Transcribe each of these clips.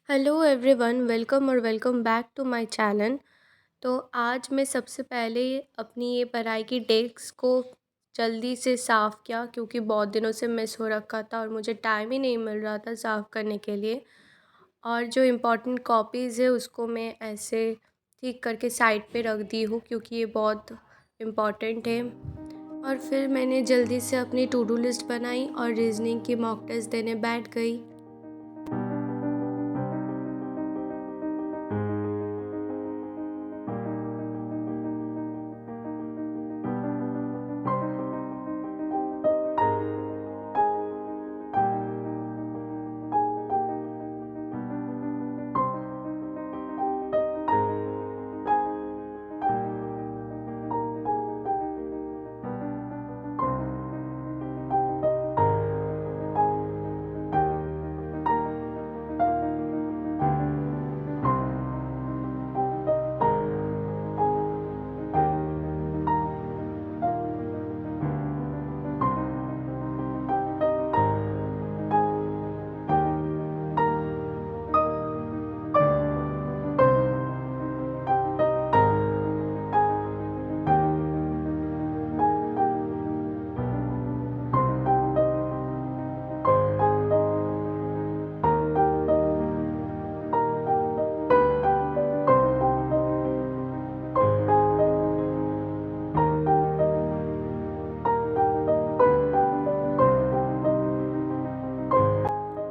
Hello everyone, welcome back to my channel. तो आज मैं सबसे पहले अपनी ये पढ़ाई की डेस्क को जल्दी से साफ़ किया क्योंकि बहुत दिनों से मिस हो रखा था और मुझे टाइम ही नहीं मिल रहा था साफ़ करने के लिए। और जो इम्पोर्टेंट कॉपीज़ है उसको मैं ऐसे ठीक करके साइड पे रख दी हूँ क्योंकि ये बहुत इम्पोर्टेंट है। और फिर मैंने जल्दी से अपनी टू डू लिस्ट बनाई और रीजनिंग की मॉक टेस्ट देने बैठ गई।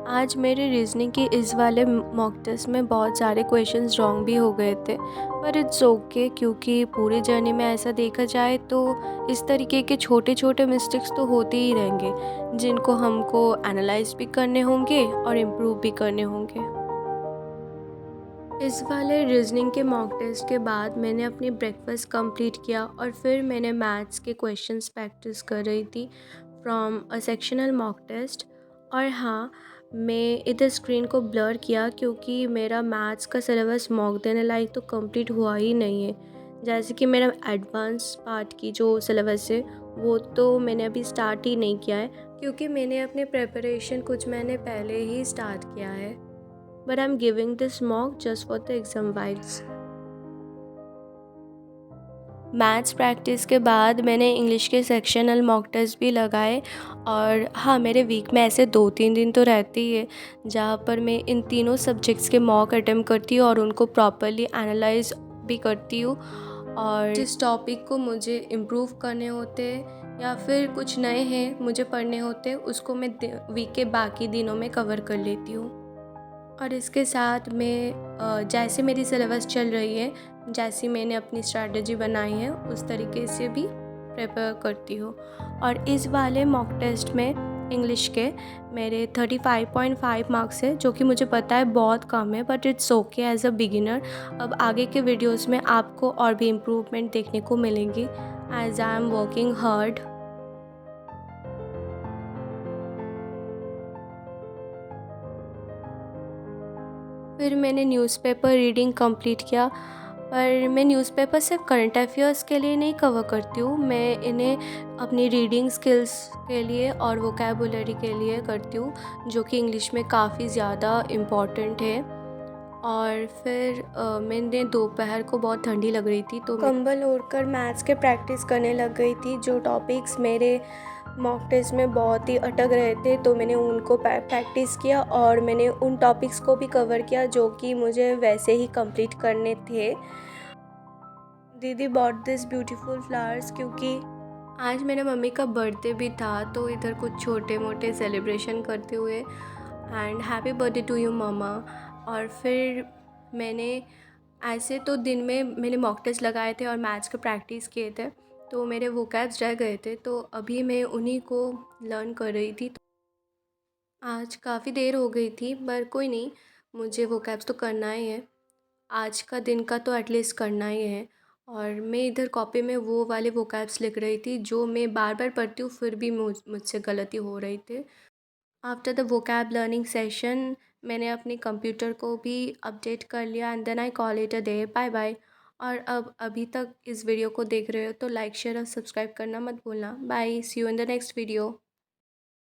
आज मेरे रीज़निंग की इस वाले मॉक टेस्ट में बहुत सारे क्वेश्चंस रॉन्ग भी हो गए थे, पर इट्स ओके क्योंकि पूरी जर्नी में ऐसा देखा जाए तो इस तरीके के छोटे छोटे मिस्टेक्स तो होते ही रहेंगे, जिनको हमको एनालाइज भी करने होंगे और इम्प्रूव भी करने होंगे। इस वाले रीजनिंग के मॉक टेस्ट के बाद मैंने अपनी ब्रेकफास्ट कंप्लीट किया और फिर मैंने मैथ्स के क्वेश्चंस प्रैक्टिस कर रही थी from a sectional mock test. और हाँ, मैं इधर स्क्रीन को ब्लर किया क्योंकि मेरा मैथ्स का सिलेबस मॉक देने लायक तो कंप्लीट हुआ ही नहीं है। जैसे कि मेरा एडवांस पार्ट की जो सिलेबस है वो तो मैंने अभी स्टार्ट ही नहीं किया है क्योंकि मैंने अपने प्रिपरेशन कुछ महीने पहले ही स्टार्ट किया है। But I'm giving this mock just for the exam vibes. Maths practice के बाद मैंने इंग्लिश के सेक्शनल मॉक टेस्ट भी लगाए। और हाँ, मेरे वीक में ऐसे 2-3 दिन तो रहते ही है जहाँ पर मैं इन तीनों सब्जेक्ट्स के मॉक अटेम्प्ट करती हूँ और उनको प्रॉपरली एनालाइज भी करती हूँ। और जिस टॉपिक को मुझे इम्प्रूव करने होते हैं या फिर कुछ नए हैं मुझे पढ़ने होते हैं उसको मैं वीक के बाकी दिनों में कवर कर लेती हूँ। और इसके साथ मैं जैसे मेरी सिलेबस चल रही है, जैसी मैंने अपनी स्ट्रैटेजी बनाई है उस तरीके से भी प्रिपेयर करती हूँ। और इस वाले मॉक टेस्ट में इंग्लिश के मेरे 35.5 मार्क्स है, जो कि मुझे पता है बहुत कम है, but it's okay as a beginner. अब आगे के वीडियोस में आपको और भी इम्प्रूवमेंट देखने को मिलेंगी as I am working hard. फिर मैंने न्यूज़पेपर रीडिंग कंप्लीट किया, पर मैं न्यूज़पेपर सिर्फ करंट अफेयर्स के लिए नहीं कवर करती हूँ, मैं इन्हें अपनी रीडिंग स्किल्स के लिए और वोकैबुलरी के लिए करती हूँ, जो कि इंग्लिश में काफ़ी ज़्यादा इम्पॉर्टेंट है। और फिर मैंने दोपहर को बहुत ठंडी लग रही थी तो कंबल ओढ़कर मैथ्स के प्रैक्टिस करने लग गई थी। जो टॉपिक्स मेरे मॉक टेस्ट में बहुत ही अटक रहे थे तो मैंने उनको प्रैक्टिस किया और मैंने उन टॉपिक्स को भी कवर किया जो कि मुझे वैसे ही कंप्लीट करने थे। दीदी बॉट दिस ब्यूटीफुल फ्लावर्स क्योंकि आज मेरे मम्मी का बर्थडे भी था, तो इधर कुछ छोटे मोटे सेलिब्रेशन करते हुए and happy birthday to you मम्मा। और फिर मैंने ऐसे तो दिन में मैंने मॉक टेस्ट लगाए थे और मैथ्स का प्रैक्टिस किए थे, तो मेरे वोकैब्स रह गए थे, तो अभी मैं उन्हीं को लर्न कर रही थी। आज काफ़ी देर हो गई थी, पर कोई नहीं, मुझे वोकैब्स तो करना ही है। आज का दिन का तो एटलीस्ट करना ही है। और मैं इधर कॉपी में वो वाले वोकैब्स लिख रही थी जो मैं बार बार पढ़ती हूँ फिर भी मुझसे गलती हो रही थी। After the vocab learning session मैंने अपने कंप्यूटर को भी अपडेट कर लिया and then I call it a day. Bye bye. और अब अभी तक इस वीडियो को देख रहे हो तो लाइक शेयर और सब्सक्राइब करना मत भूलना। Bye, see you in the next video.